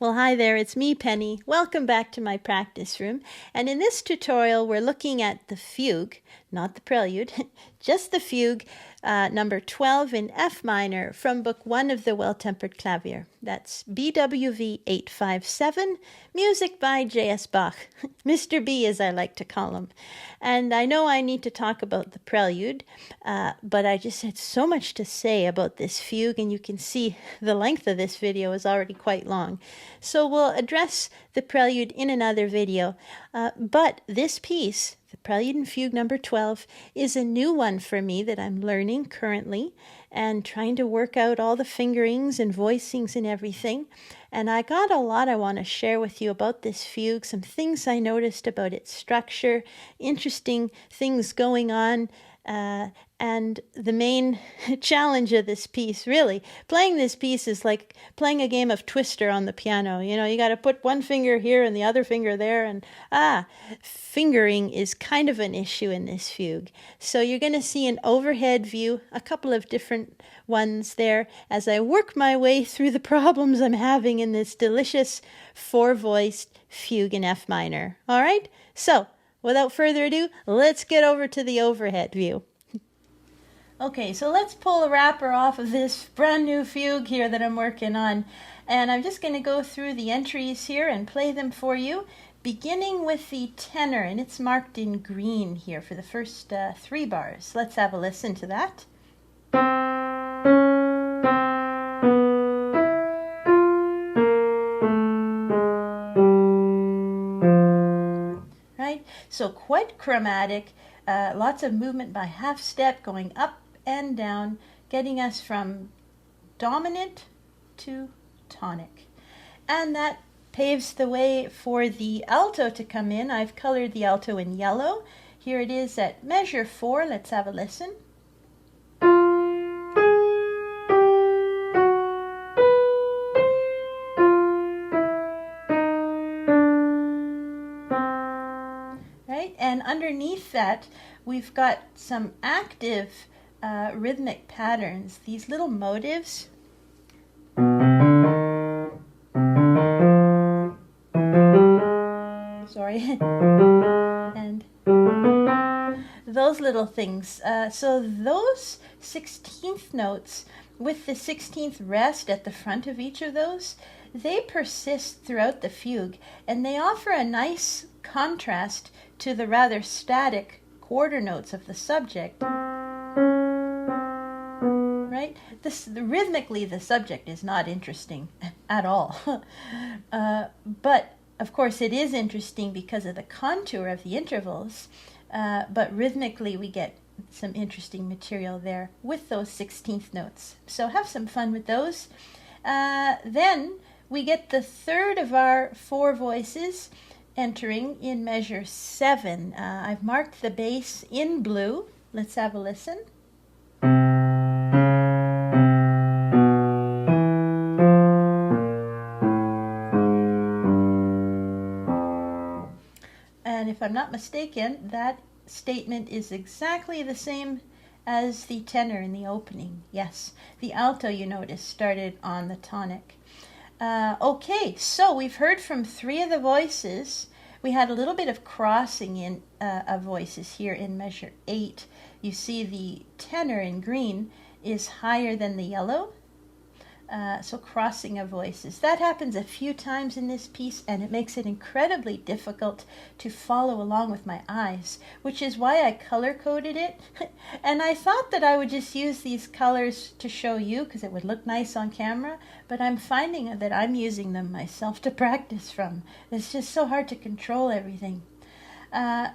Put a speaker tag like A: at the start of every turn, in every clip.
A: Well, hi there, it's me, Penny. Welcome back to my practice room. And in this tutorial, we're looking at the fugue, not the prelude, just the fugue, number 12 in F minor from Book 1 of the Well-Tempered Clavier. That's BWV 857, music by J.S. Bach, Mr. B as I like to call him. And I know I need to talk about the prelude, but I just had so much to say about this fugue, and you can see the length of this video is already quite long. So we'll address the prelude in another video, but this piece, the Prelude and Fugue number 12, is a new one for me that I'm learning currently and trying to work out all the fingerings and voicings and everything. And I got a lot I want to share with you about this fugue, some things I noticed about its structure, interesting things going on, and the main challenge of this piece, really. Playing this piece is like playing a game of Twister on the piano. You know, you got to put one finger here and the other finger there, and fingering is kind of an issue in this fugue. So you're going to see an overhead view, a couple of different ones there, as I work my way through the problems I'm having in this delicious four-voiced fugue in F minor. All right? So, without further ado, let's get over to the overhead view. Okay, so let's pull a wrapper off of this brand new fugue here that I'm working on. And I'm just going to go through the entries here and play them for you, beginning with the tenor, and it's marked in green here for the first 3 bars. Let's have a listen to that. Right? So quite chromatic, lots of movement by half step, going up and down, getting us from dominant to tonic. And that paves the way for the alto to come in. I've colored the alto in yellow. Here it is at measure 4. Let's have a listen. Right? And underneath that, we've got some active rhythmic patterns, these little motives. Sorry. And those little things. So those 16th notes with the 16th rest at the front of each of those, they persist throughout the fugue, and they offer a nice contrast to the rather static quarter notes of the subject. Right? Rhythmically, the subject is not interesting at all. But, of course, it is interesting because of the contour of the intervals. But rhythmically, we get some interesting material there with those 16th notes. So have some fun with those. Then we get the third of our 4 voices entering in measure 7. I've marked the bass in blue. Let's have a listen. And if I'm not mistaken, that statement is exactly the same as the tenor in the opening. Yes, the alto, you notice, started on the tonic. Okay, so we've heard from 3 of the voices. We had a little bit of crossing in of voices here in measure 8. You see the tenor in green is higher than the yellow. So crossing of voices. That happens a few times in this piece, and it makes it incredibly difficult to follow along with my eyes, which is why I color-coded it. And I thought that I would just use these colors to show you because it would look nice on camera, but I'm finding that I'm using them myself to practice from. It's just so hard to control everything.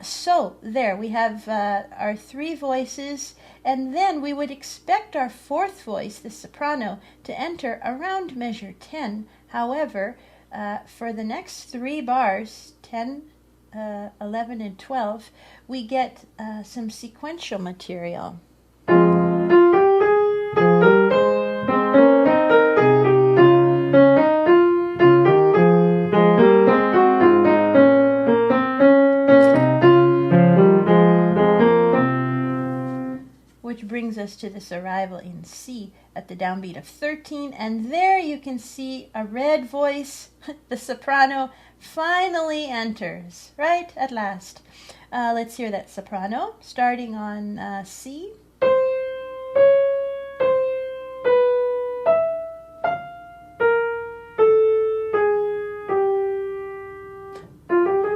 A: So there we have our 3 voices, and then we would expect our 4th voice, the soprano, to enter around measure 10. However, for the next 3 bars, 10, 11, and 12, we get some sequential material. Which brings us us to this arrival in C at the downbeat of 13. And there you can see a red voice, the soprano, finally enters, right? At last. Let's hear that soprano, starting on C.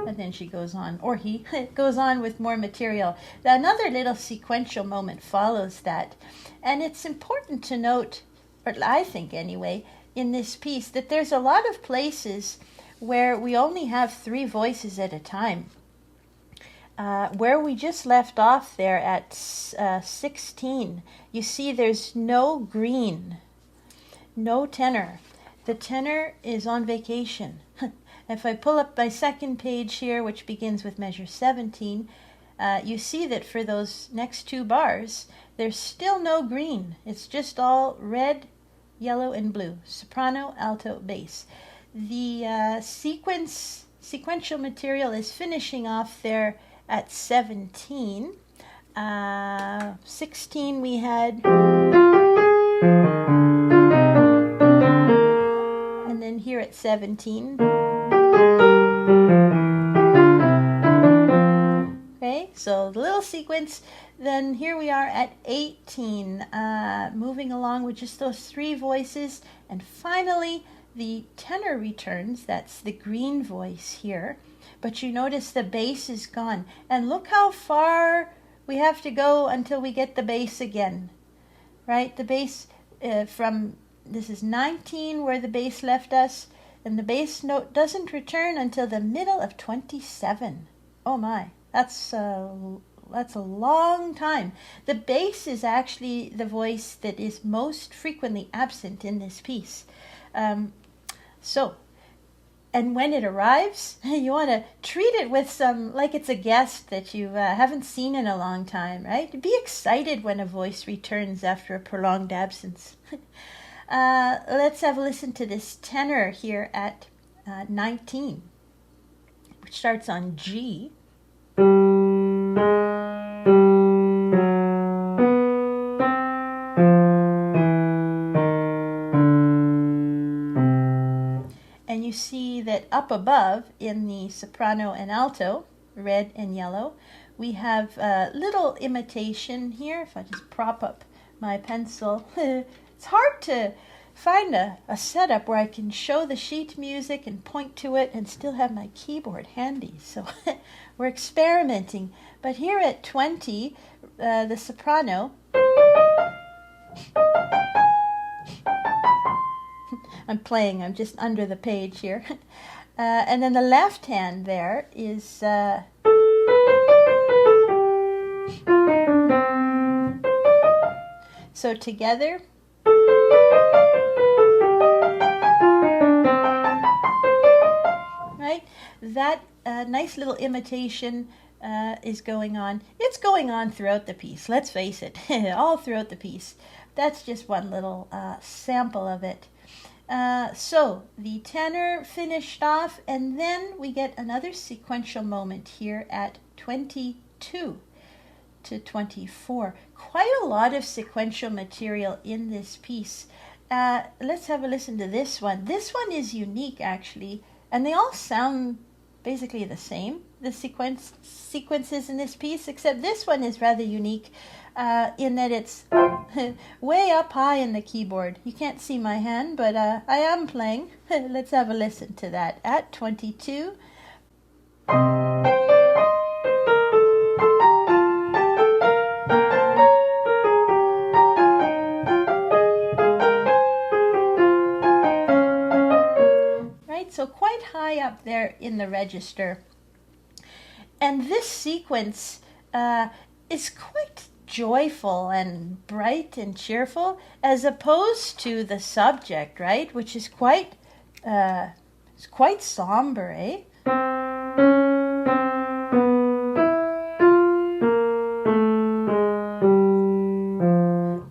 A: And then she goes on, or he goes on with more material. Another little sequential moment follows that. And it's important to note, or I think anyway, in this piece, that there's a lot of places where we only have 3 voices at a time. Where we just left off there at 16, you see there's no green, no tenor. The tenor is on vacation. If I pull up my second page here, which begins with measure 17, you see that for those next 2 bars, there's still no green. It's just all red, yellow, and blue. Soprano, alto, bass. The sequential material is finishing off there at 17. 16 we had, and then here at 17. Okay, so the little sequence. Then here we are at 18, moving along with just those 3 voices, and finally the tenor returns. That's the green voice here. But you notice the bass is gone. And look how far we have to go until we get the bass again. Right? The bass from, this is 19 where the bass left us. And the bass note doesn't return until the middle of 27. Oh my, that's a long time. The bass is actually the voice that is most frequently absent in this piece. And when it arrives, you want to treat it with some, like it's a guest that you haven't seen in a long time, right? Be excited when a voice returns after a prolonged absence. Let's have a listen to this tenor here at 19, which starts on G. And you see that up above in the soprano and alto, red and yellow, we have a little imitation here. If I just prop up my pencil, it's hard to find a setup where I can show the sheet music and point to it and still have my keyboard handy. So we're experimenting. But here at 20, the soprano, I'm playing, I'm just under the page here. And then the left hand there is so together. Right? That nice little imitation is going on. It's going on throughout the piece, let's face it, all throughout the piece. That's just one little sample of it. So the tenor finished off, and then we get another sequential moment here at 22 to 24. Quite a lot of sequential material in this piece. Let's have a listen to this one. This one is unique, actually, and they all sound basically the same, the sequences in this piece, except this one is rather unique in that it's way up high in the keyboard. You can't see my hand, but I am playing. Let's have a listen to that at 22. Right, so quite high up there in the register. And this sequence is quite joyful and bright and cheerful, as opposed to the subject, right, which is quite somber, eh?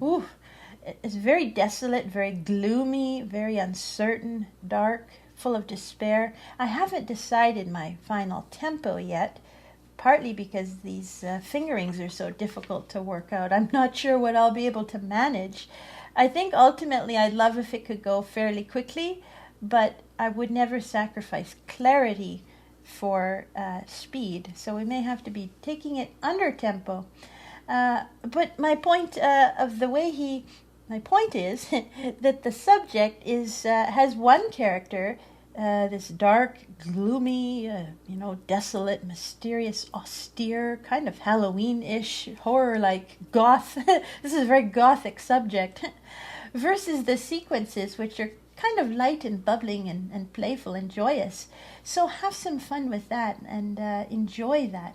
A: Ooh, it's very desolate, very gloomy, very uncertain, dark, full of despair. I haven't decided my final tempo yet, partly because these fingerings are so difficult to work out. I'm not sure what I'll be able to manage. I think ultimately I'd love if it could go fairly quickly, but I would never sacrifice clarity for speed. So we may have to be taking it under tempo. But my point my point is that the subject has one character, this dark, gloomy, desolate, mysterious, austere, kind of Halloween-ish, horror-like goth. This is a very gothic subject, versus the sequences, which are kind of light and bubbling and playful and joyous. So have some fun with that and enjoy that.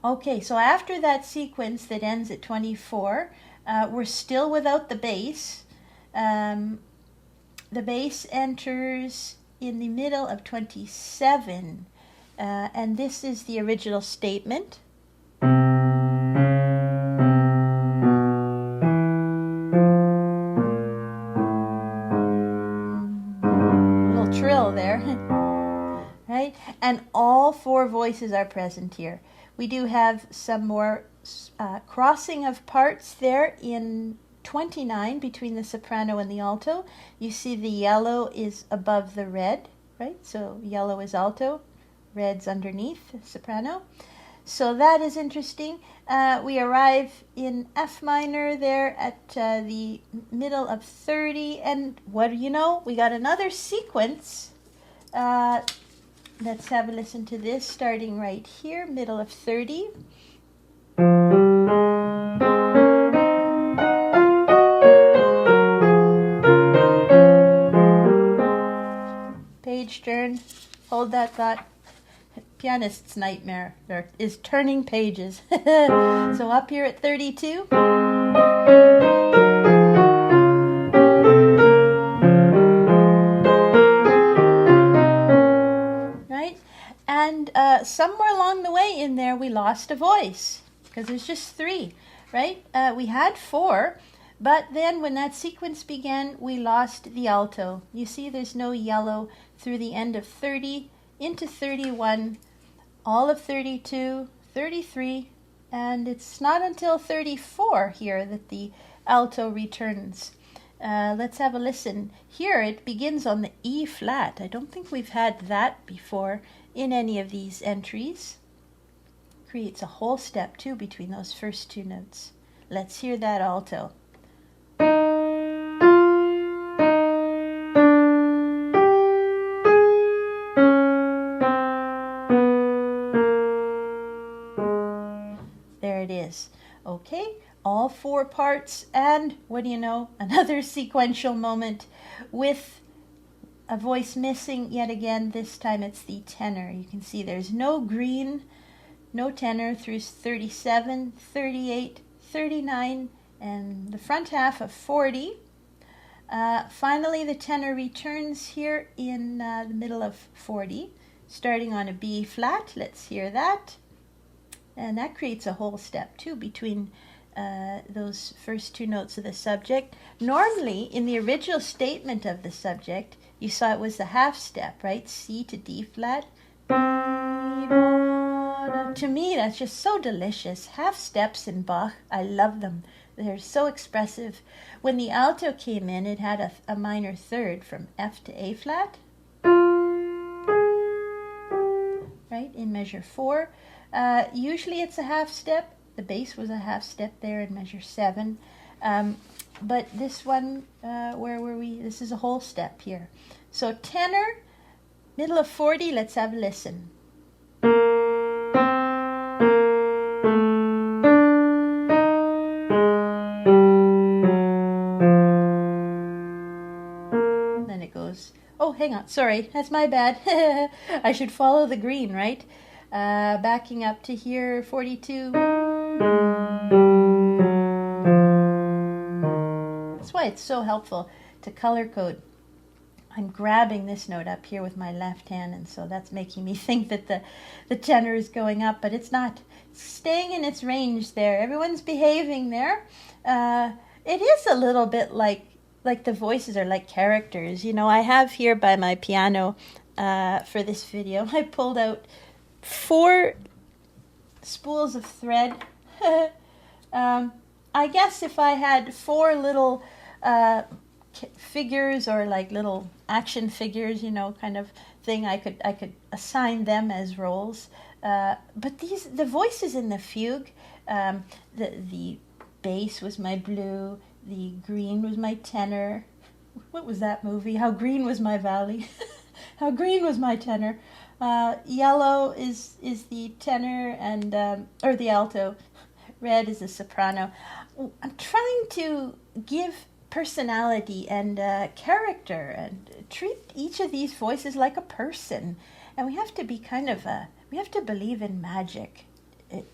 A: Okay, so after that sequence that ends at 24, we're still without the bass. The bass enters in the middle of 27, and this is the original statement. Little trill there, right? And all four voices are present here. We do have some more crossing of parts there in 29 between the soprano and the alto. You see the yellow is above the red, right? So yellow is alto, red's underneath soprano. So that is interesting. We arrive in F minor there at the middle of 30, and what do you know? We got another sequence. Let's have a listen to this, starting right here, middle of 30. Page turn, hold that thought. Pianist's nightmare, there is turning pages. So up here at 32. Right? And somewhere along the way in there we lost a voice, because there's just 3, right? We had 4, but then when that sequence began, we lost the alto. You see there's no yellow through the end of 30 into 31, all of 32, 33, and it's not until 34 here that the alto returns. Let's have a listen. Here it begins on the E flat. I don't think we've had that before in any of these entries. Creates a whole step too between those first 2 notes. Let's hear that alto. There it is. Okay, all 4 parts, and what do you know? Another sequential moment with a voice missing yet again. This time it's the tenor. You can see there's no green, no tenor through 37, 38, 39, and the front half of 40. Finally, the tenor returns here in the middle of 40, starting on a B flat. Let's hear that. And that creates a whole step too between those first 2 notes of the subject. Normally, in the original statement of the subject, you saw it was the half step, right? C to D flat. To me, that's just so delicious. Half steps in Bach, I love them. They're so expressive. When the alto came in, it had a minor third from F to A flat, right, in measure 4. Usually it's a half step. The bass was a half step there in measure 7. But this one, where were we? This is a whole step here. So tenor, middle of 40, let's have a listen. Then it goes, oh, hang on, sorry, that's my bad. I should follow the green, right? Backing up to here, 42. That's why it's so helpful to color code. I'm grabbing this note up here with my left hand, and so that's making me think that the tenor is going up, but it's not. It's staying in its range there. Everyone's behaving there. It is a little bit like the voices are like characters. You know, I have here by my piano for this video, I pulled out 4 spools of thread. I guess if I had 4 little figures, or like little action figures, kind of thing, I could assign them as roles. But the voices in the fugue, the bass was my blue, the green was my tenor. What was that movie? How Green Was My Valley? How Green Was My Tenor? Yellow is the tenor, and or the alto. Red is the soprano. I'm trying to give personality and character, and treat each of these voices like a person. And we have to be we have to believe in magic,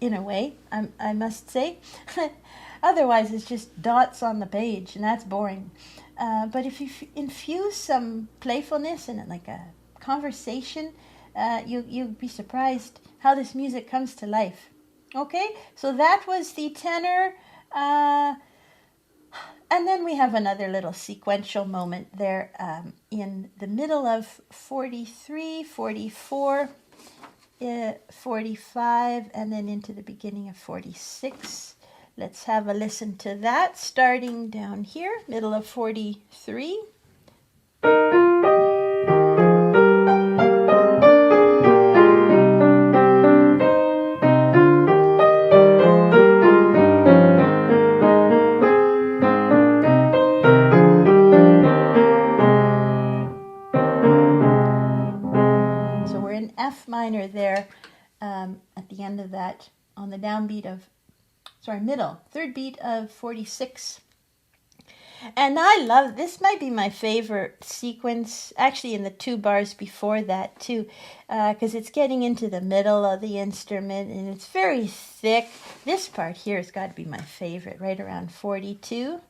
A: in a way, I must say. Otherwise, it's just dots on the page, and that's boring. But if you infuse some playfulness and like a conversation, you'd be surprised how this music comes to life. Okay, so that was the tenor. And then we have another little sequential moment there in the middle of 43, 44, 45, and then into the beginning of 46. Let's have a listen to that, starting down here, middle of 43. So we're in F minor there at the end of that, on the downbeat of, middle, third beat of 46. And I love, this might be my favorite sequence, actually in the 2 bars before that too, because it's getting into the middle of the instrument, and it's very thick. This part here has got to be my favorite, right around 42.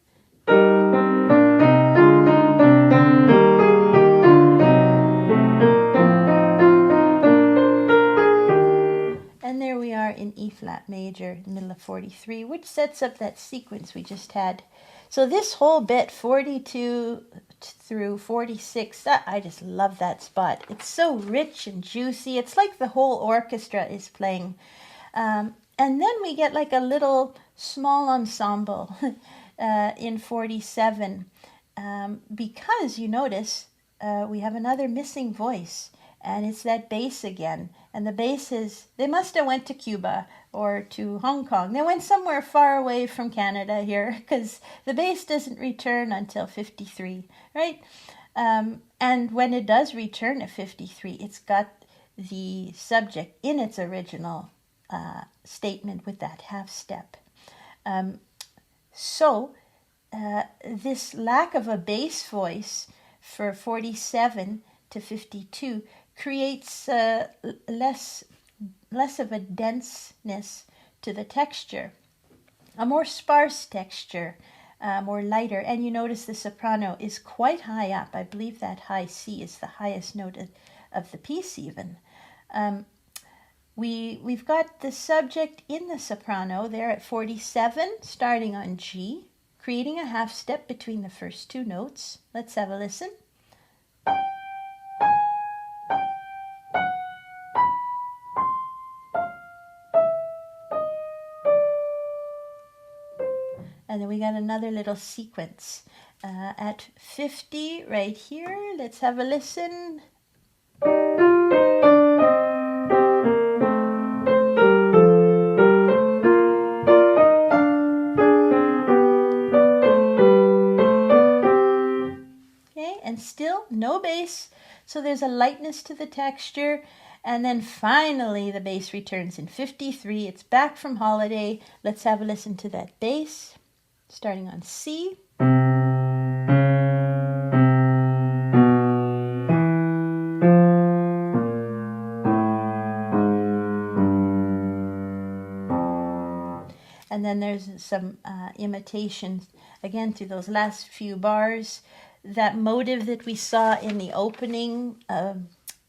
A: And there we are in E flat major, in the middle of 43, which sets up that sequence we just had. So this whole bit, 42 through 46, I just love that spot. It's so rich and juicy. It's like the whole orchestra is playing. And then we get like a little small ensemble in 47, because you notice we have another missing voice. And it's that bass again. And the bass they must have went to Cuba or to Hong Kong. They went somewhere far away from Canada here, because the bass doesn't return until 53, right? And when it does return at 53, it's got the subject in its original statement with that half step. So this lack of a bass voice for 47 to 52 creates less of a denseness to the texture, a more sparse texture, more lighter. And you notice the soprano is quite high up. I believe that high C is the highest note of the piece even. We've got the subject in the soprano there at 47, starting on G, creating a half step between the first 2 notes. Let's have a listen. And then we got another little sequence at 50 right here. Let's have a listen. Okay, and still no bass. So there's a lightness to the texture. And then finally the bass returns in 53. It's back from holiday. Let's have a listen to that bass, starting on C. And then there's some imitations, again, through those last few bars. That motive that we saw in the opening,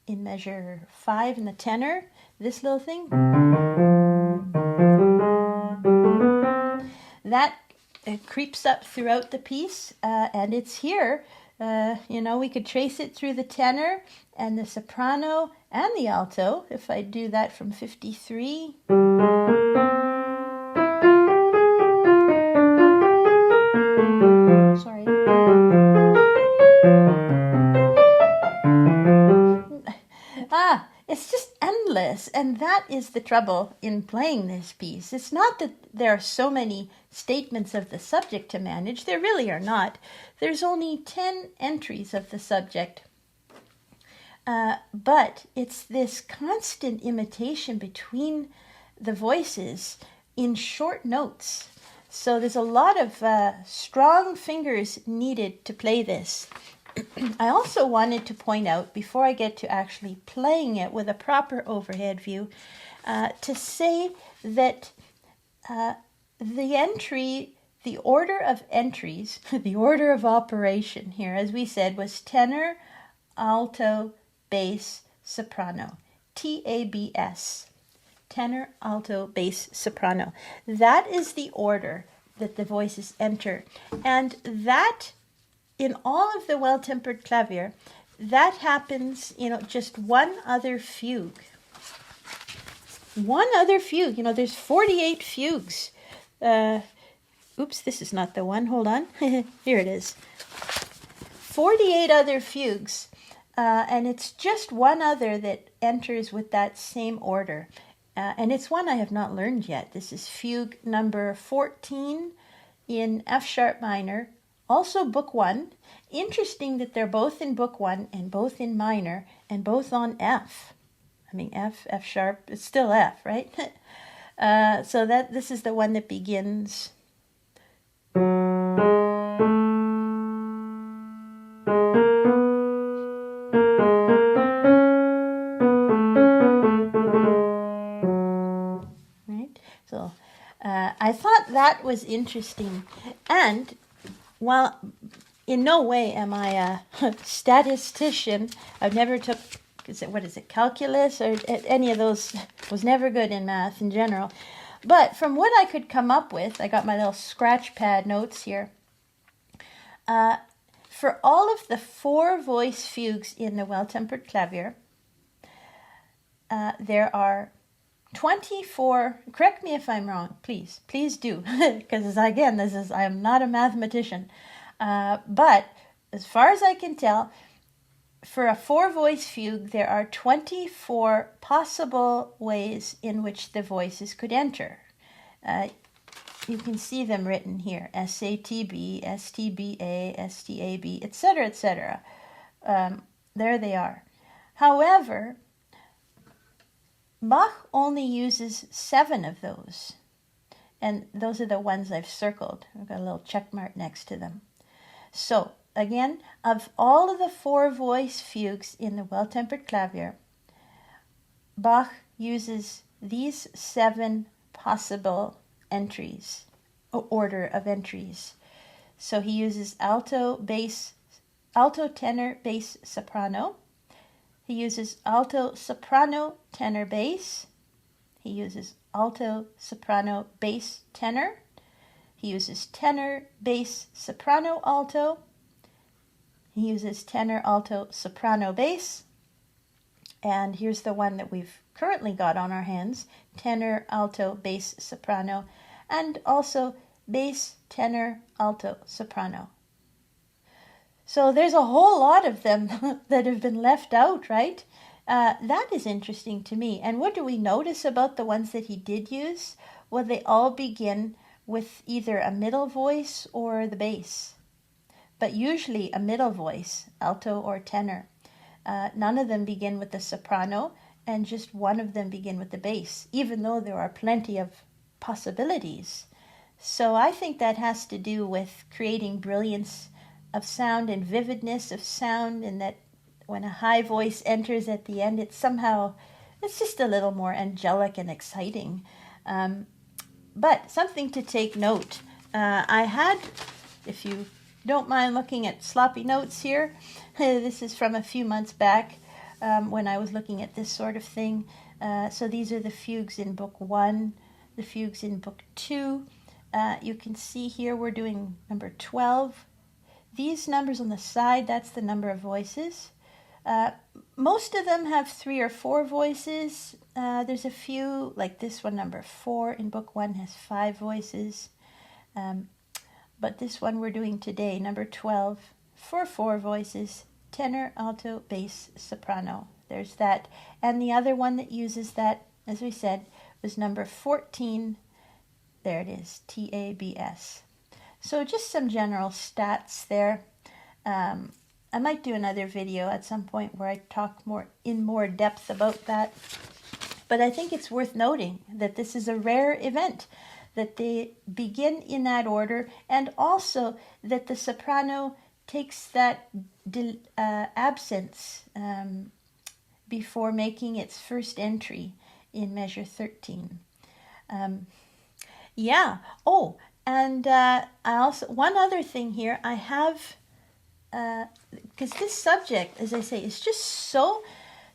A: in measure 5 in the tenor, this little thing. That it creeps up throughout the piece, and it's here We could trace it through the tenor and the soprano and the alto. If I do that from 53. Sorry. It's just endless, and that is the trouble in playing this piece. It's not that there are so many statements of the subject to manage. There really are not. There's only 10 entries of the subject. But it's this constant imitation between the voices in short notes. So there's a lot of strong fingers needed to play this. I also wanted to point out, before I get to actually playing it with a proper overhead view, to say that the order of entries, the order of operation here, as we said, was tenor, alto, bass, soprano. TABS. Tenor, alto, bass, soprano. That is the order that the voices enter. And that, in all of the Well-Tempered Clavier, that happens, just one other fugue. One other fugue. There's 48 fugues. Oops, this is not the one. Hold on. Here it is. 48 other fugues. And it's just one other that enters with that same order. And it's one I have not learned yet. This is fugue number 14 in F sharp minor, also book 1. Interesting that they're both in book 1 and both in minor and both on F. I mean F sharp, it's still F, right? So this is the one that begins. I thought that was interesting, and while in no way am I a statistician, I've never took, calculus or any of those, was never good in math in general, but from what I could come up with, I got my little scratch pad notes here, for all of the 4 voice fugues in the Well-Tempered Clavier, there are 24, correct me if I'm wrong, please do, because again, I am not a mathematician, but as far as I can tell, for a 4-voice fugue, there are 24 possible ways in which the voices could enter. You can see them written here, SATB, STBA, STAB, etc., etc. There they are. However, Bach only uses 7 of those, and those are the ones I've circled. I've got a little check mark next to them. So, again, of all of the 4-voice fugues in the Well-Tempered Clavier, Bach uses these 7 possible entries, order of entries. So he uses alto, tenor, bass, soprano. He uses alto, soprano, tenor, bass. He uses alto, soprano, bass, tenor. He uses tenor, bass, soprano, alto. He uses tenor, alto, soprano, bass. And here's the one that we've currently got on our hands, tenor, alto, bass, soprano, and also bass, tenor, alto, soprano. So there's a whole lot of them that have been left out, right? That is interesting to me. And what do we notice about the ones that he did use? Well, they all begin with either a middle voice or the bass, but usually a middle voice, alto or tenor. None of them begin with the soprano, and just one of them begin with the bass, even though there are plenty of possibilities. So I think that has to do with creating brilliance of sound and vividness of sound, and that when a high voice enters at the end, it's just a little more angelic and exciting. But something to take note. I had, if you don't mind looking at sloppy notes here, this is from a few months back when I was looking at this sort of thing. So these are the fugues in book 1, the fugues in book 2. You can see here we're doing number 12. these numbers on the side, that's the number of voices. Most of them have 3 or 4 voices. There's a few, like this one, number 4 in book 1, has 5 voices. But this one we're doing today, number 12, for 4 voices, tenor, alto, bass, soprano. There's that. And the other one that uses that, as we said, was number 14. There it is, TABS. So just some general stats there. I might do another video at some point where I talk in more depth about that. But I think it's worth noting that this is a rare event, that they begin in that order, and also that the soprano takes that absence before making its first entry in measure 13. Yeah. Oh, and I also, one other thing here, I have, because this subject, as I say, is just so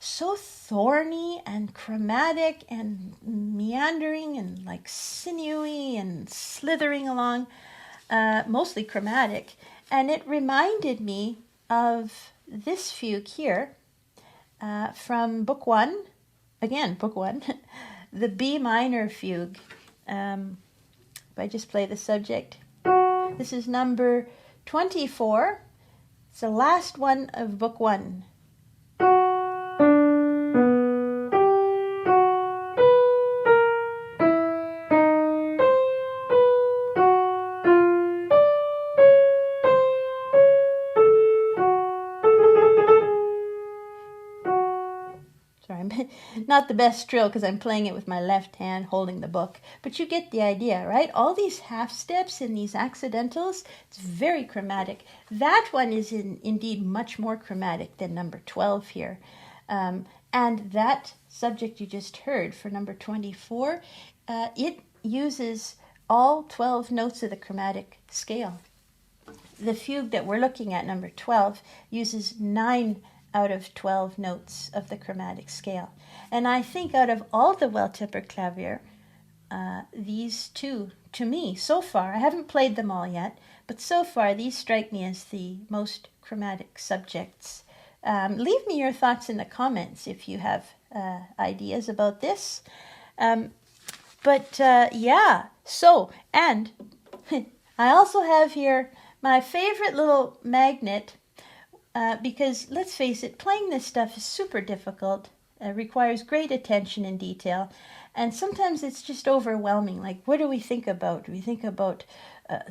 A: thorny and chromatic and meandering and like sinewy and slithering along, mostly chromatic. And it reminded me of this fugue here from book 1, again, book 1, the B minor fugue. If I just play the subject, this is number 24. It's the last one of book 1. Not the best trill because I'm playing it with my left hand holding the book, but you get the idea, right? All these half steps and these accidentals, it's very chromatic. That one is indeed much more chromatic than number 12 here. And that subject you just heard for number 24, it uses all 12 notes of the chromatic scale. The fugue that we're looking at, number 12, uses 9 out of 12 notes of the chromatic scale. And I think out of all the Welltepperklavier, these two, to me, so far, I haven't played them all yet, but so far these strike me as the most chromatic subjects. Leave me your thoughts in the comments if you have ideas about this. Yeah, so, and I also have here my favorite little magnet, because let's face it, playing this stuff is super difficult, requires great attention and detail, and sometimes it's just overwhelming. Like, what do we think about? Do we think about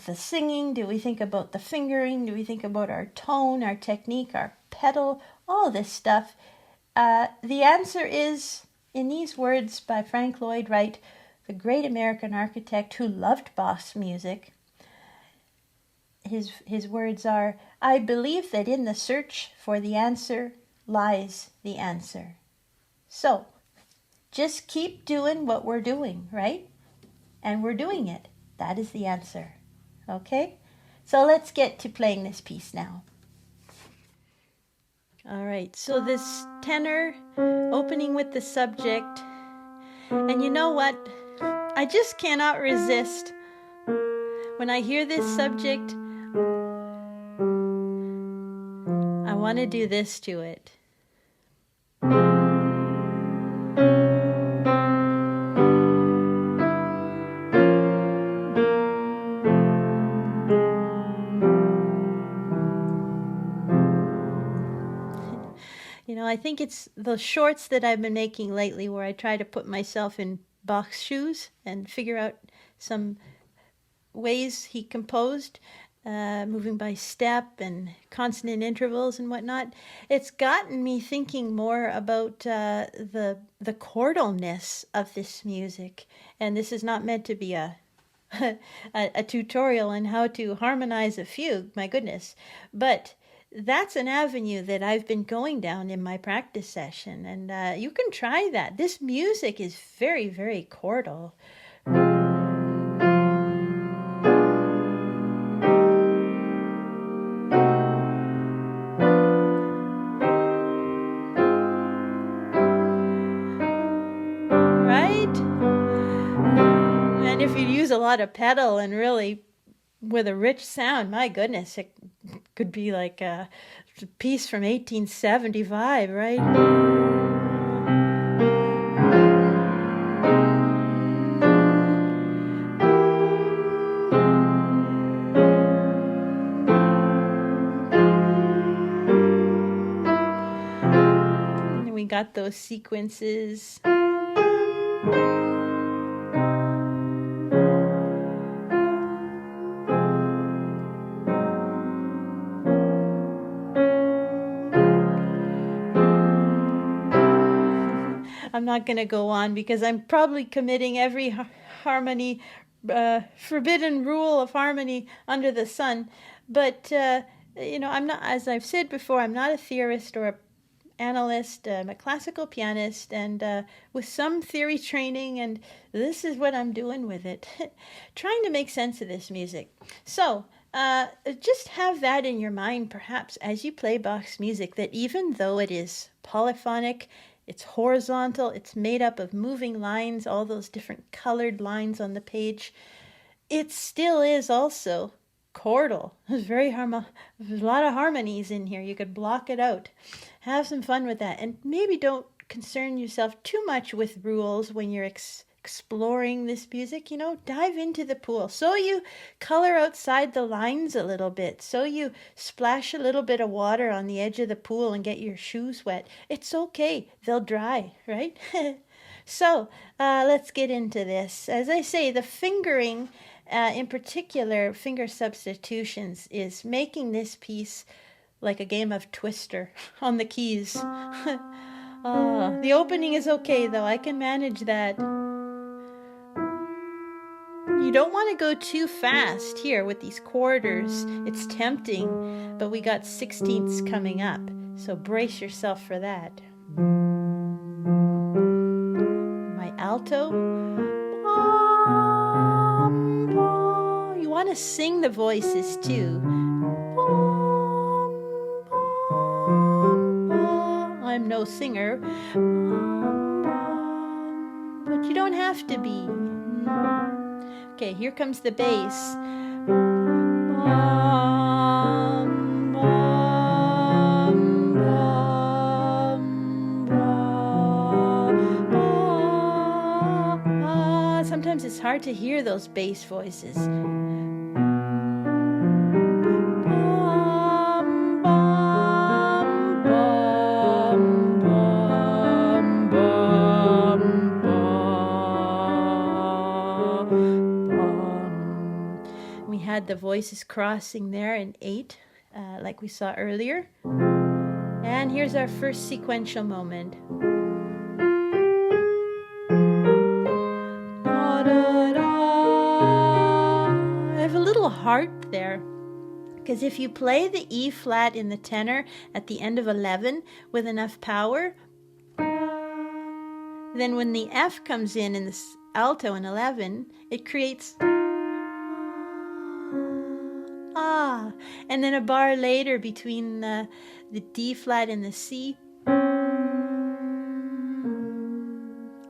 A: the singing? Do we think about the fingering? Do we think about our tone, our technique, our pedal, all this stuff? The answer is in these words by Frank Lloyd Wright, the great American architect who loved Bach's music. His words are, "I believe that in the search for the answer lies the answer." So, just keep doing what we're doing, right? And we're doing it. That is the answer. Okay? So let's get to playing this piece now. All right, so this tenor, opening with the subject. And you know what? I just cannot resist. When I hear this subject, I want to do this to it. You know, I think it's the shorts that I've been making lately where I try to put myself in Bach's shoes and figure out some ways he composed, moving by step and consonant intervals and whatnot. It's gotten me thinking more about the chordalness of this music. And this is not meant to be a tutorial on how to harmonize a fugue, my goodness. But that's an avenue that I've been going down in my practice session, and you can try that. This music is very, very chordal. Right? And if you use a lot of pedal and really with a rich sound, my goodness, it Could be like a piece from 1875, right? We got those sequences. I'm not going to go on because I'm probably committing every harmony, forbidden rule of harmony under the sun. But, I'm not, as I've said before, I'm not a theorist or a analyst. I'm a classical pianist and with some theory training, and this is what I'm doing with it. Trying to make sense of this music. So, just have that in your mind, perhaps, as you play Bach's music, that even though it is polyphonic, it's horizontal, it's made up of moving lines, all those different colored lines on the page, it still is also chordal. There's there's a lot of harmonies in here. You could block it out. Have some fun with that. And maybe don't concern yourself too much with rules when you're exploring this music. Dive into the pool. So you color outside the lines a little bit. So you splash a little bit of water on the edge of the pool and get your shoes wet. It's okay. They'll dry, right? So let's get into this. As I say, the fingering, in particular, finger substitutions, is making this piece like a game of Twister on the keys. The opening is okay, though. I can manage that. You don't want to go too fast here with these quarters. It's tempting, but we got 16ths coming up, so brace yourself for that. My alto. You want to sing the voices too. I'm no singer, but you don't have to be. Okay, here comes the bass. Sometimes it's hard to hear those bass voices. We had the voices crossing there in 8, like we saw earlier. And here's our first sequential moment. I have a little heart there, because if you play the E flat in the tenor at the end of 11 with enough power, then when the F comes in the alto in 11, it creates and then a bar later between the D flat and the C.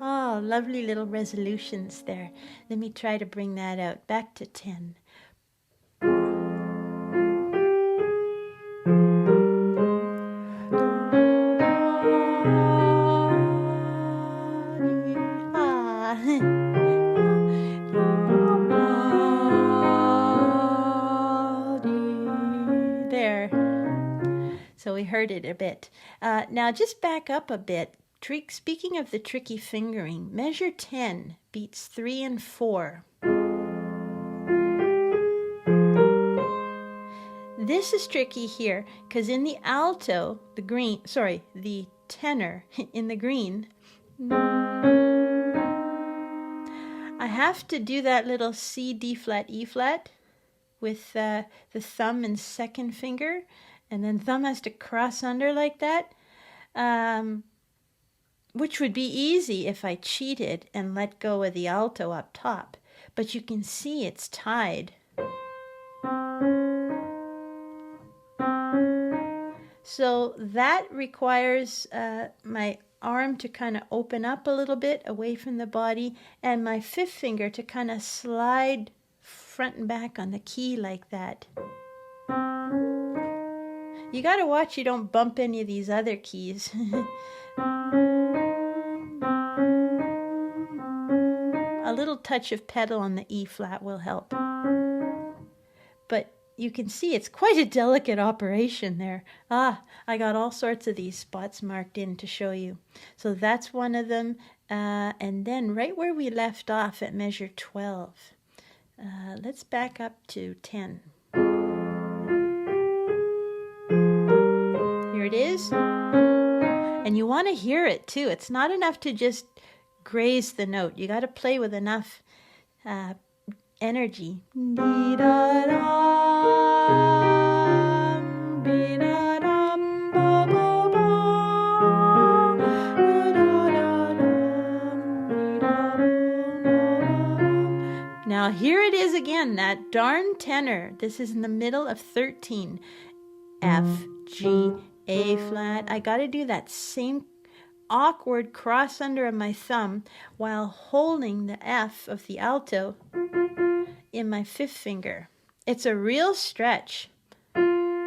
A: Oh, lovely little resolutions there. Let me try to bring that out. Back to 10. So we heard it a bit. Now just back up a bit. Speaking of the tricky fingering, measure 10, beats 3 and 4. This is tricky here because in the alto, the tenor in the green, I have to do that little C, D flat, E flat with the thumb and second finger, and then thumb has to cross under like that, which would be easy if I cheated and let go of the alto up top. But you can see it's tied. So that requires my arm to kind of open up a little bit away from the body, and my fifth finger to kind of slide front and back on the key like that. You got to watch you don't bump any of these other keys. A little touch of pedal on the E flat will help. But you can see it's quite a delicate operation there. I got all sorts of these spots marked in to show you. So that's one of them. And then right where we left off at measure 12, let's back up to 10. Here it is. And you want to hear it too. It's not enough to just graze the note. You got to play with enough energy. Now here it is again, that darn tenor. This is in the middle of 13. F, G, A flat. I got to do that same awkward cross under of my thumb while holding the F of the alto in my fifth finger. It's a real stretch. And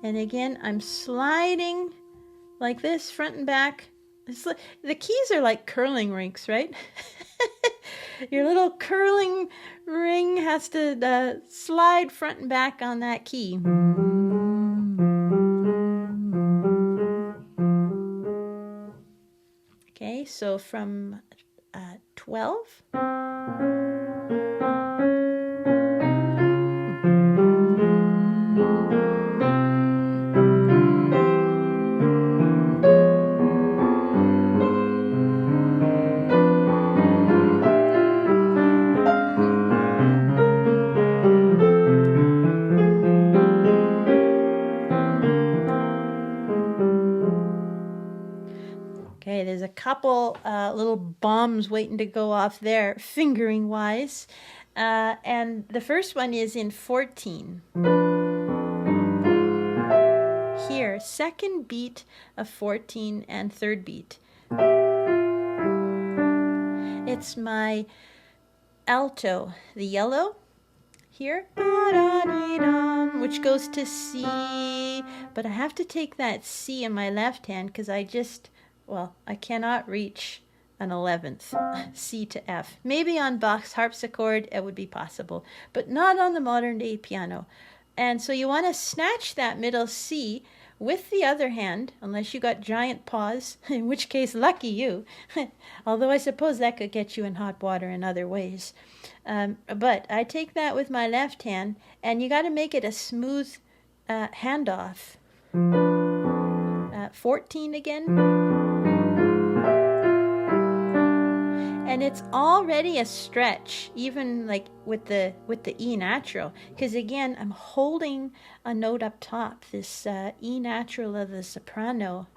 A: again, I'm sliding like this, front and back. The keys are like curling rinks, right? Your little curling ring has to slide front and back on that key. Okay, so from 12. Okay, there's a couple little bombs waiting to go off there, fingering wise. And the first one is in 14. Here, second beat of 14 and third beat. It's my alto, the yellow here, which goes to C, but I have to take that C in my left hand because I cannot reach an 11th, C to F. Maybe on Bach's harpsichord it would be possible, but not on the modern day piano. And so you want to snatch that middle C with the other hand, unless you got giant paws, in which case lucky you, although I suppose that could get you in hot water in other ways. But I take that with my left hand, and you got to make it a smooth handoff. 14 again. And it's already a stretch, even like with the E natural, because again I'm holding a note up top, this E natural of the soprano,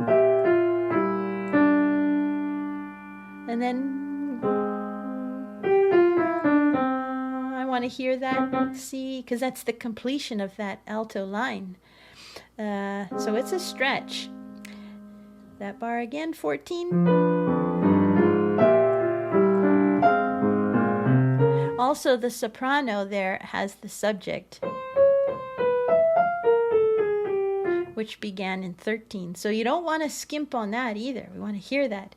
A: and then I want to hear that C, because that's the completion of that alto line. So it's a stretch. That bar again, 14. Also, the soprano there has the subject, which began in 13. So you don't want to skimp on that either. We want to hear that.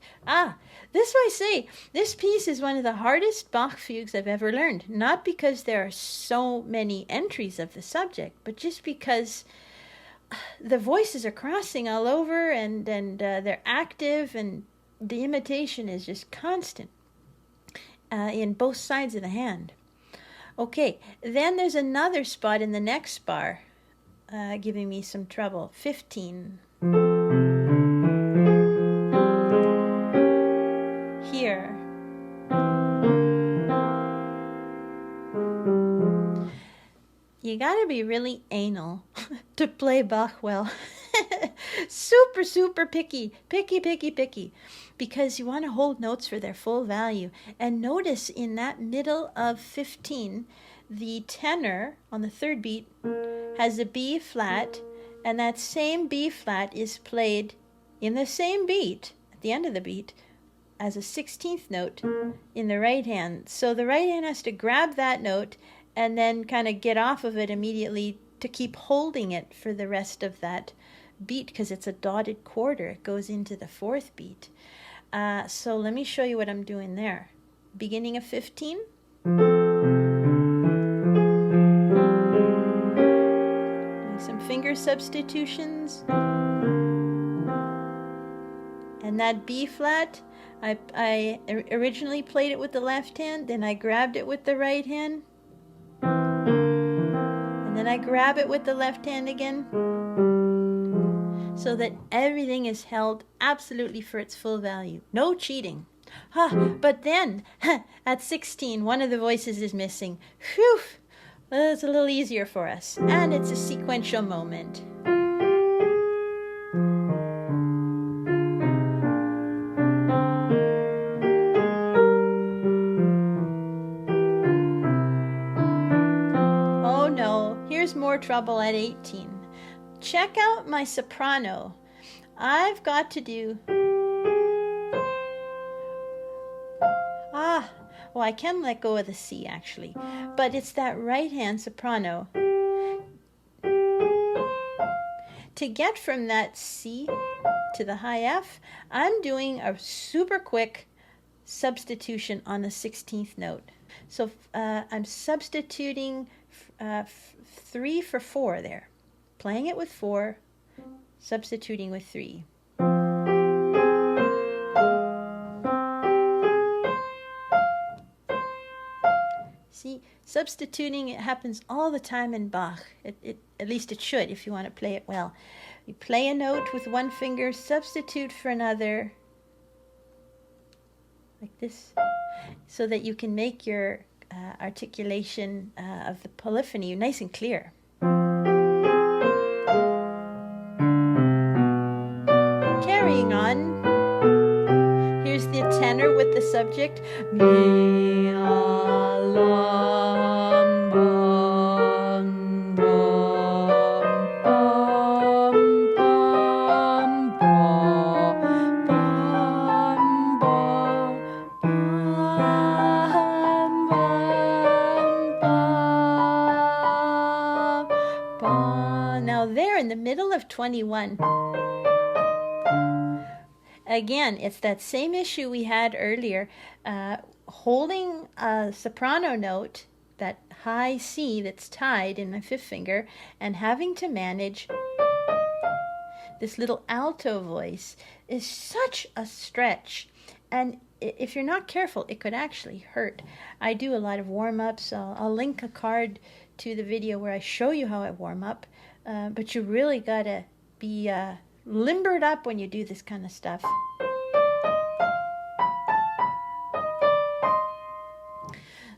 A: This I say, this piece is one of the hardest Bach fugues I've ever learned. Not because there are so many entries of the subject, but just because the voices are crossing all over and they're active, and the imitation is just constant. In both sides of the hand. Okay, then there's another spot in the next bar giving me some trouble. 15. Here. You gotta be really anal to play Bach well. Super, super picky, because you want to hold notes for their full value. And notice in that middle of 15, the tenor on the third beat has a B flat, and that same B flat is played in the same beat, at the end of the beat, as a 16th note in the right hand. So the right hand has to grab that note and then kind of get off of it immediately to keep holding it for the rest of that beat, because it's a dotted quarter. It goes into the fourth beat. So let me show you what I'm doing there. Beginning of 15. Doing some finger substitutions. And that B flat, I originally played it with the left hand, then I grabbed it with the right hand. And then I grab it with the left hand again, so that everything is held absolutely for its full value. No cheating. But then, at 16, one of the voices is missing. Phew! Well, it's a little easier for us. And it's a sequential moment. Oh no, here's more trouble at 18. Check out my soprano. I've got to do... well, I can let go of the C actually, but it's that right hand soprano. To get from that C to the high F, I'm doing a super quick substitution on the 16th note. So I'm substituting 3 for 4 there. Playing it with 4, substituting with 3. See, substituting, it happens all the time in Bach. At least it should, if you want to play it well. You play a note with one finger, substitute for another, like this, so that you can make your articulation of the polyphony nice and clear. Carrying on, here's the tenor with the subject. Mi, a, lam, bam, bam, bam, bam, bam, bam, bam. Now there in the middle of 21. Again, it's that same issue we had earlier, holding a soprano note, that high C that's tied in my 5th finger, and having to manage this little alto voice is such a stretch. And if you're not careful, it could actually hurt. I do a lot of warm-ups. I'll link a card to the video where I show you how I warm up. But you really got to be... limbered up when you do this kind of stuff.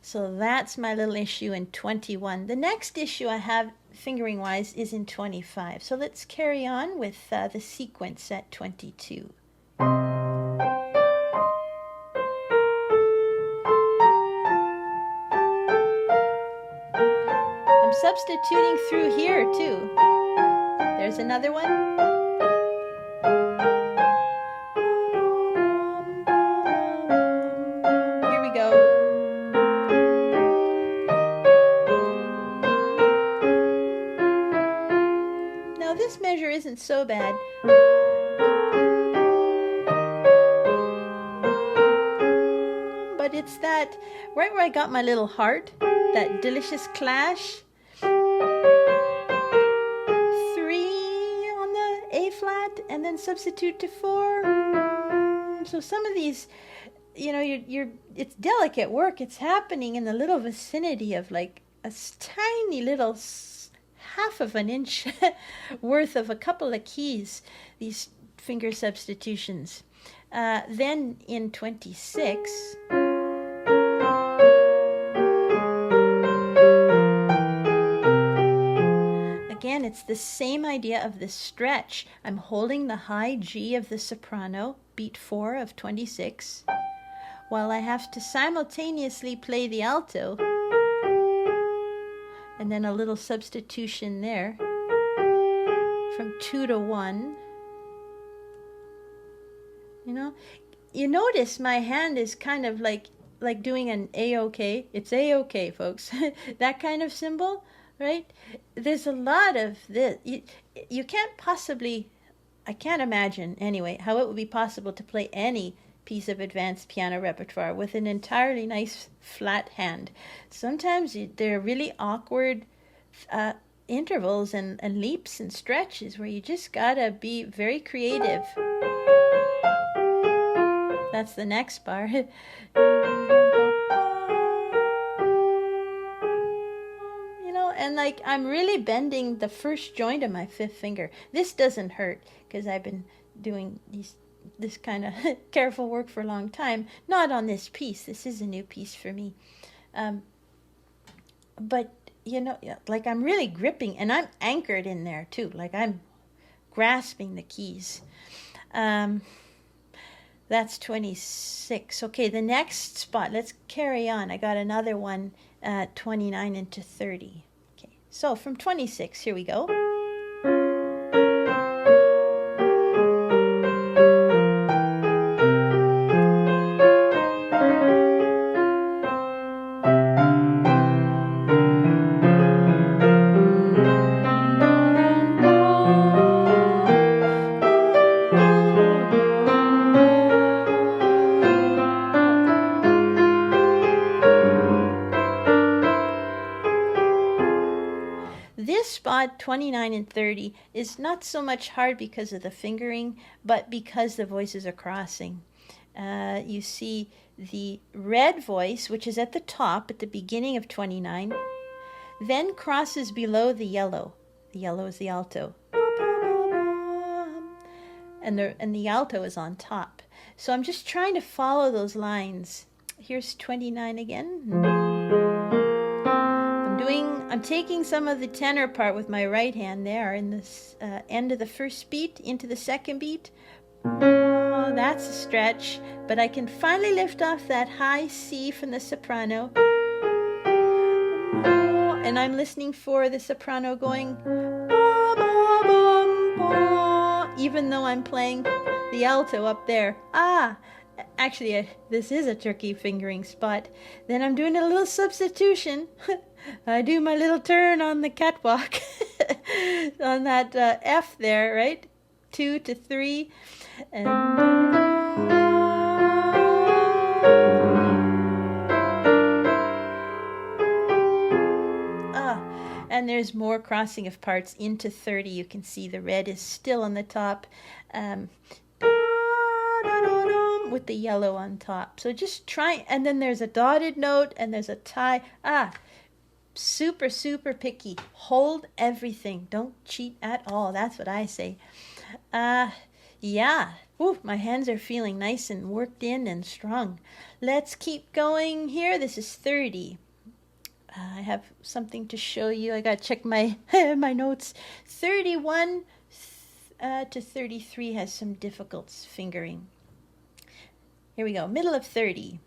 A: So that's my little issue in 21. The next issue I have, fingering wise, is in 25. So let's carry on with the sequence at 22. I'm substituting through here too. There's another one. Isn't so bad. But it's that right where I got my little heart, that delicious clash. 3 on the A flat and then substitute to 4. So some of these, you know, it's delicate work. It's happening in the little vicinity of like a tiny little half of an inch worth of a couple of keys, these finger substitutions. Then in 26, again, it's the same idea of the stretch. I'm holding the high G of the soprano, beat 4 of 26, while I have to simultaneously play the alto. And then a little substitution there from 2 to 1. You know, you notice my hand is kind of like like doing an A-OK. It's A-OK, folks. That kind of symbol, right? There's a lot of this. You can't possibly, I can't imagine anyway, how it would be possible to play any piece of advanced piano repertoire with an entirely nice flat hand. Sometimes there are really awkward intervals and leaps and stretches where you just gotta be very creative. That's the next bar. And like I'm really bending the first joint of my fifth finger. This doesn't hurt because I've been doing this kind of careful work for a long time. Not on this piece. This is a new piece for me. But like I'm really gripping, and I'm anchored in there too. Like I'm grasping the keys. That's 26. Okay, the next spot. Let's carry on. I got another one, 29 into 30. Okay, so from 26, here we go. This spot, 29 and 30, is not so much hard because of the fingering, but because the voices are crossing. You see the red voice, which is at the top at the beginning of 29, then crosses below the yellow. The yellow is the alto. And the alto is on top. So I'm just trying to follow those lines. Here's 29 again. I'm taking some of the tenor part with my right hand there in this end of the first beat into the second beat. Oh, that's a stretch, but I can finally lift off that high C from the soprano. Oh, and I'm listening for the soprano going, ba, ba, ba, ba, even though I'm playing the alto up there. Actually, this is a tricky fingering spot. Then I'm doing a little substitution. I do my little turn on the catwalk on that F there, right? 2 to 3. And there's more crossing of parts into 30. You can see the red is still on the top. With the yellow on top. So just try, and then there's a dotted note and there's a tie. Super, super picky. Hold everything. Don't cheat at all. That's what I say. Yeah. Ooh, my hands are feeling nice and worked in and strong. Let's keep going here. This is 30. I have something to show you. I got to check my my notes. 31 to 33 has some difficult fingering. Here we go. Middle of 30.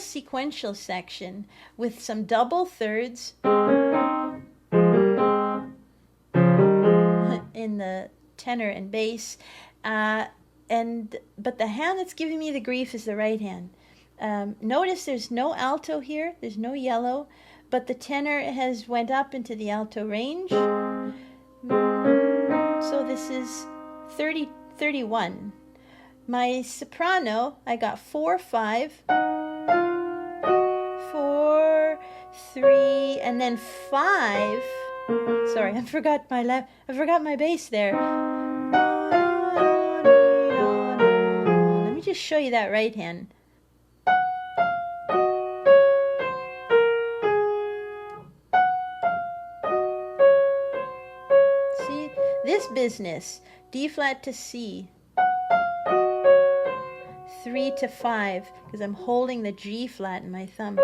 A: Sequential section with some double thirds in the tenor and bass, but the hand that's giving me the grief is the right hand. Notice there's no alto here, there's no yellow, but the tenor has went up into the alto range. So this is 31. My soprano, I got 4, 5. 4, 3, and then 5. Sorry, I forgot my bass there. Let me just show you that right hand. See, this business, D flat to C. 3 to 5, because I'm holding the G flat in my thumb.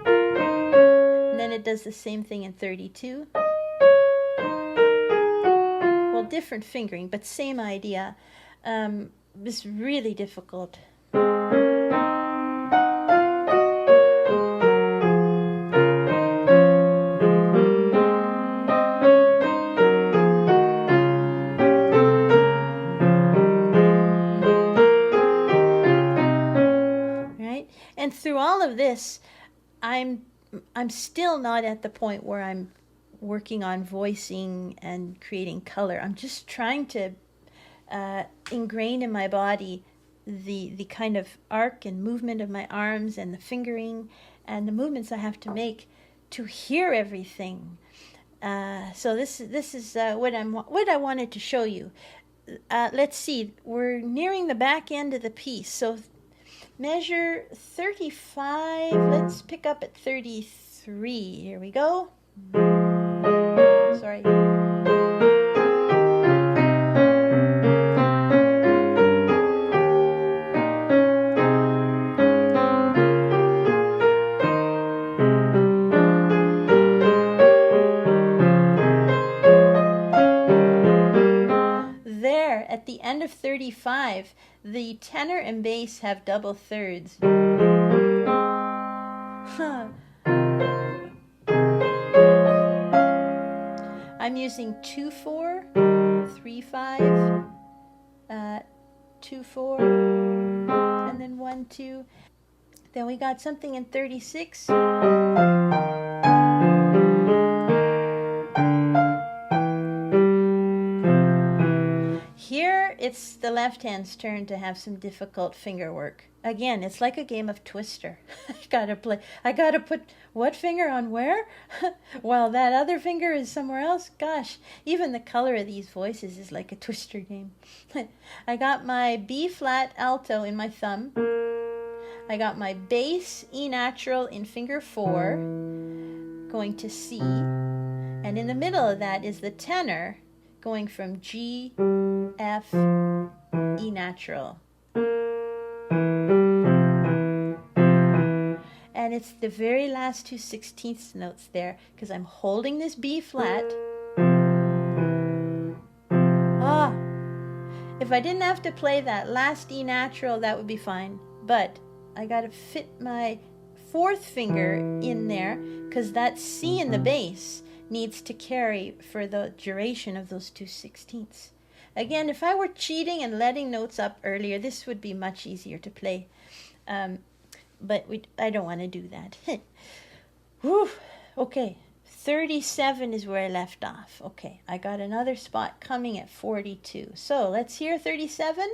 A: And then it does the same thing in 32. Hold different fingering, but same idea. It's really difficult. Right? And through all of this, I'm still not at the point where I'm working on voicing and creating color. I'm just trying to ingrain in my body the kind of arc and movement of my arms and the fingering and the movements I have to make to hear everything. So this is what I wanted to show you. Let's see, we're nearing the back end of the piece. So measure 35. Let's pick up at 33. Here we go. Sorry. There, at the end of 35, the tenor and bass have double thirds. I'm using 2/4, 3/5, 2/4, and then 1/2. Then we got something in 36. Here, it's the left hand's turn to have some difficult finger work. Again, it's like a game of Twister. I gotta put what finger on where? While that other finger is somewhere else. Gosh, even the color of these voices is like a Twister game. I got my B flat alto in my thumb. I got my bass E natural in finger 4, going to C. And in the middle of that is the tenor, going from G, F, E natural. And it's the very last 2 16th notes there, because I'm holding this B flat. If I didn't have to play that last E natural, that would be fine. But I got to fit my 4th finger in there, because that C in the bass needs to carry for the duration of those 2 16ths. Again, if I were cheating and letting notes up earlier, this would be much easier to play. But I don't want to do that. Whew. Okay, 37 is where I left off. Okay, I got another spot coming at 42. So let's hear 37.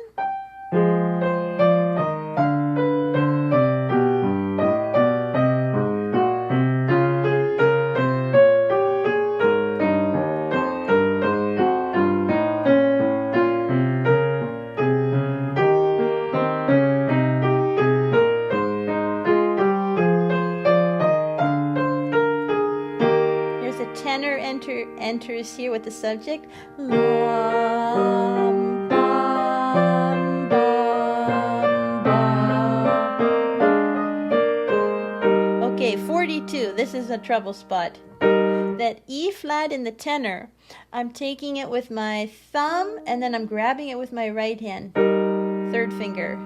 A: Tenor enters here with the subject. Lum, bum, bum, bum. Okay, 42. This is a trouble spot. That E flat in the tenor, I'm taking it with my thumb and then I'm grabbing it with my right hand, 3rd finger.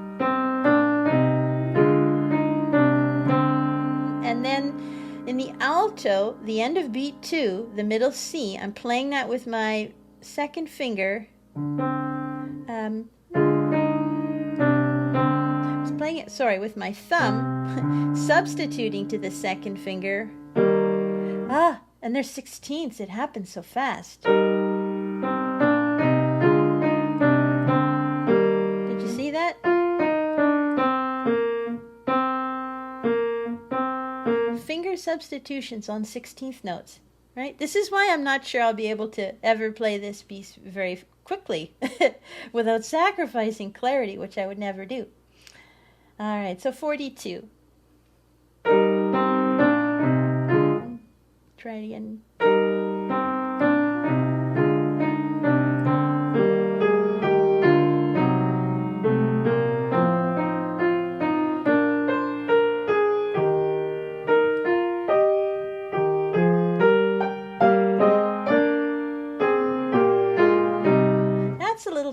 A: And then in the alto, the end of beat 2, the middle C, I'm playing that with my 2nd finger. I was playing it, with my thumb, substituting to the 2nd finger. And there's 16ths. It happens so fast. Did you see that? Finger substitutions on 16th notes, right? This is why I'm not sure I'll be able to ever play this piece very quickly without sacrificing clarity, which I would never do. All right, so 42. Try it again.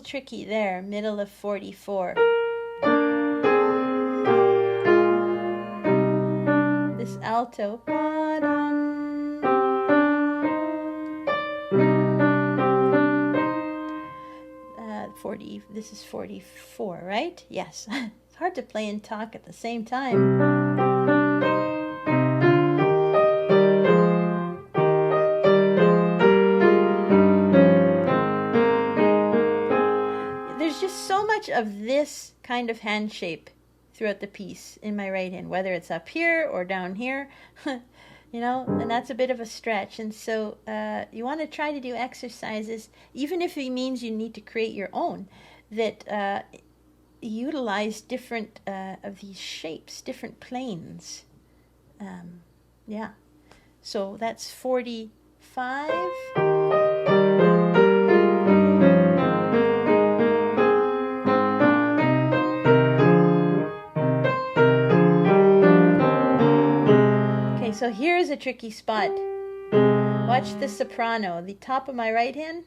A: tricky there, middle of 44. This alto. 40, this is 44, right? Yes. It's hard to play and talk at the same time. There's just so much of this kind of hand shape throughout the piece in my right hand, whether it's up here or down here. You know, and that's a bit of a stretch. And so you want to try to do exercises, even if it means you need to create your own, that utilize different of these shapes, different planes. Yeah. So that's 45. So here's a tricky spot. Watch the soprano. The top of my right hand,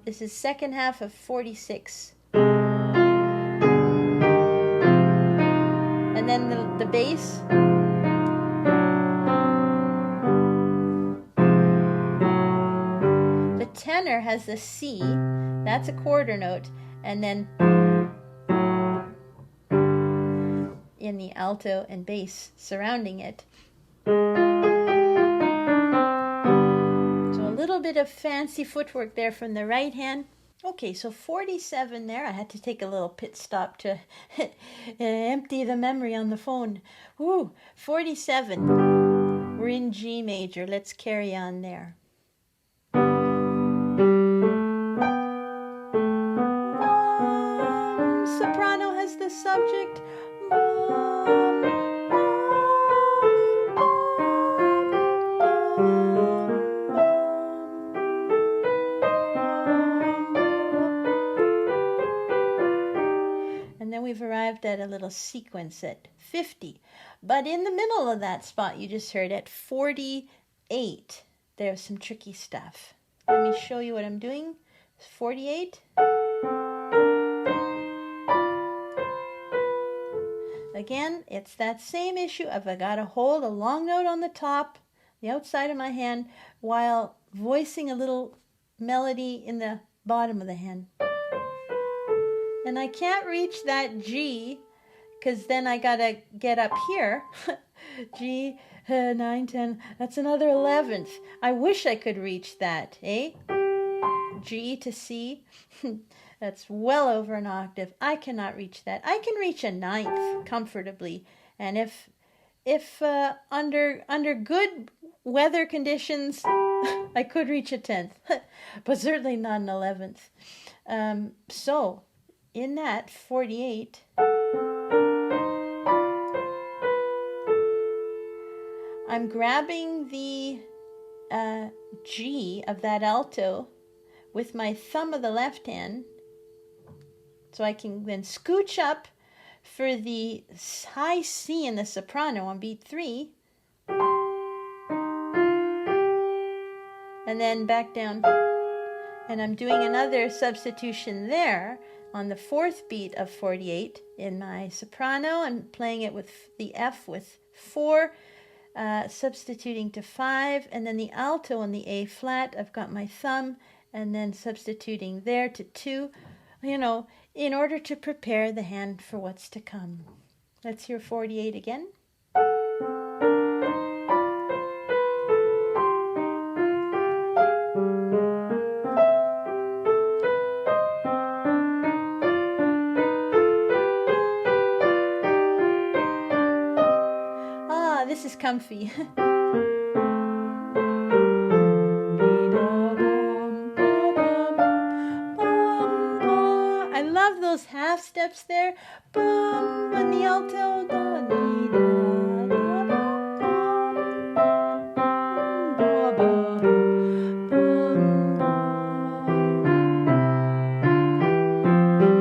A: this is second half of 46. And then the bass. The tenor has the C, that's a quarter note, and then in the alto and bass surrounding it. So a little bit of fancy footwork there from the right hand. Okay, so 47 there. I had to take a little pit stop to empty the memory on the phone. Ooh, 47. We're in G major. Let's carry on there. Soprano has the subject. We've arrived at a little sequence at 50. But in the middle of that spot you just heard at 48, there's some tricky stuff. Let me show you what I'm doing. 48. Again, it's that same issue of I got to hold a long note on the top, the outside of my hand, while voicing a little melody in the bottom of the hand. And I can't reach that G, because then I gotta get up here. G, 9, 10, that's another 11th. I wish I could reach that, eh? G to C, that's well over an octave. I cannot reach that. I can reach a 9th comfortably. And if under good weather conditions, I could reach a 10th, but certainly not an 11th. So, in that 48, I'm grabbing the G of that alto with my thumb of the left hand, so I can then scooch up for the high C in the soprano on beat 3, and then back down. And I'm doing another substitution there on the 4th beat of 48 in my soprano. I'm playing it with the F with 4, substituting to 5, and then the alto on the A flat, I've got my thumb, and then substituting there to 2, you know, in order to prepare the hand for what's to come. Let's hear 48 again. This is comfy. I love those half steps there. Bum, and the alto.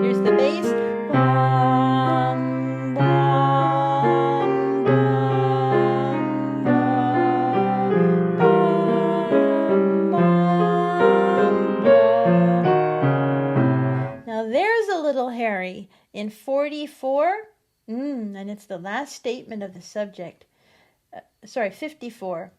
A: Here's the bass. in 44, and it's the last statement of the subject. 54.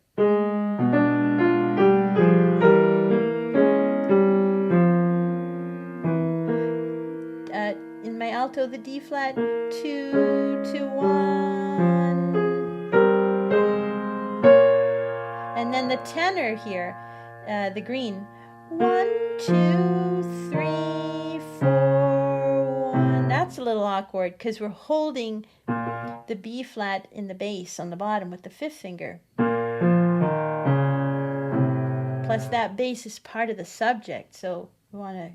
A: In my alto, the D flat, 2 to 1. And then the tenor here, the green, 1, 2, 3, 4, 1. That's a little awkward because we're holding the B flat in the bass on the bottom with the fifth finger. Plus that bass is part of the subject, so we want to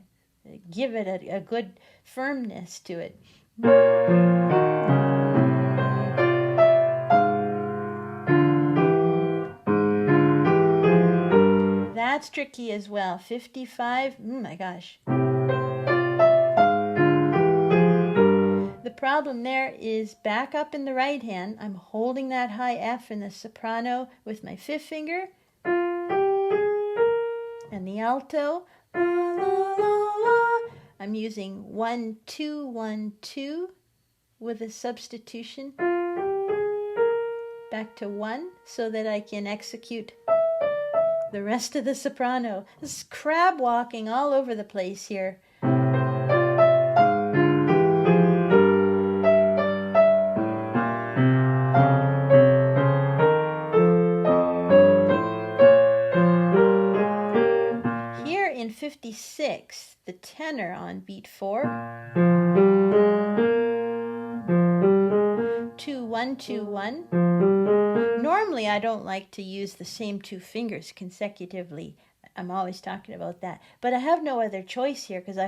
A: give it a good firmness to it. That's tricky as well. 55, my gosh. The problem there is back up in the right hand, I'm holding that high F in the soprano with my fifth finger. And the alto, la, la, la, la. I'm using 1, 2, 1, 2 with a substitution back to 1 so that I can execute the rest of the soprano. This is crab walking all over the place here. Here in 56, the tenor on beat 4, 2, 1, 2, 1. Normally, I don't like to use the same two fingers consecutively. I'm always talking about that. But I have no other choice here because I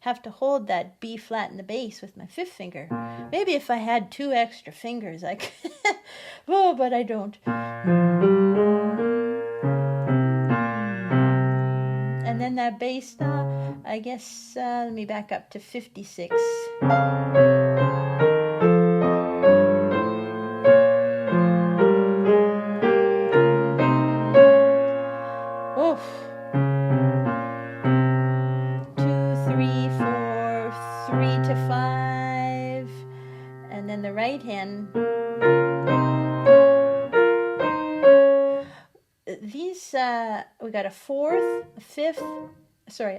A: have to hold that B flat in the bass with my fifth finger. Maybe if I had 2 extra fingers, I could. Oh, but I don't. And then that bass, I guess, let me back up to 56. Right hand. These we got a fourth, a fifth, a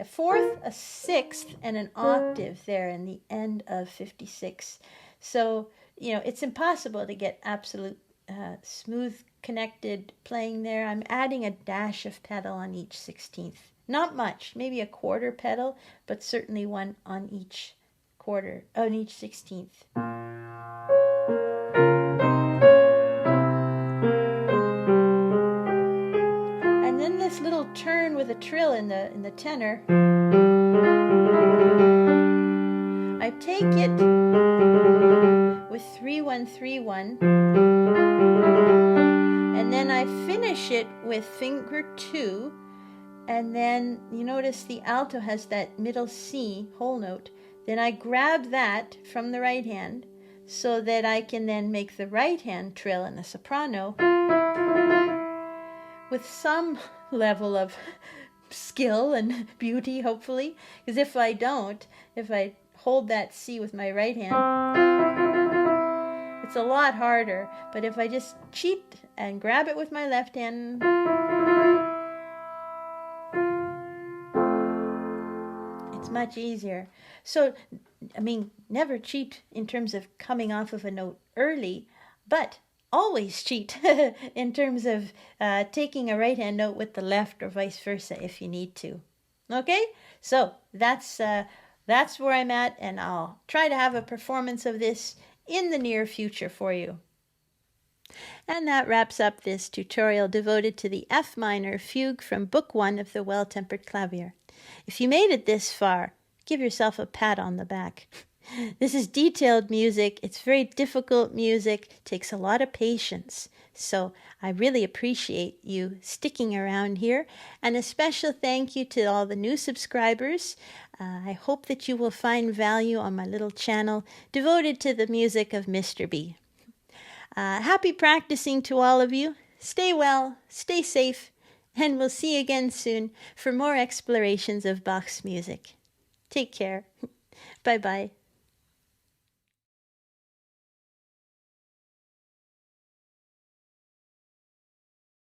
A: fourth, a sixth, and an octave there in the end of 56. So it's impossible to get absolute smooth connected playing there. I'm adding a dash of pedal on each 16th. Not much, maybe a quarter pedal, but certainly one on each quarter, on each 16th. This little turn with a trill in the tenor. I take it with 3, 1, 3, 1, and then I finish it with finger 2, and then you notice the alto has that middle C whole note. Then I grab that from the right hand so that I can then make the right hand trill in the soprano with some level of skill and beauty, hopefully. Because if I hold that C with my right hand, it's a lot harder. But if I just cheat and grab it with my left hand, it's much easier. So, never cheat in terms of coming off of a note early, but always cheat in terms of taking a right hand note with the left or vice versa if you need to. Okay, so that's where I'm at, and I'll try to have a performance of this in the near future for you. And that wraps up this tutorial devoted to the F minor fugue from Book 1 of the Well-Tempered Clavier. If you made it this far, give yourself a pat on the back. This is detailed music. It's very difficult music. It takes a lot of patience. So I really appreciate you sticking around here. And a special thank you to all the new subscribers. I hope that you will find value on my little channel devoted to the music of Mr. B. Happy practicing to all of you. Stay well, stay safe, and we'll see you again soon for more explorations of Bach's music. Take care. Bye-bye.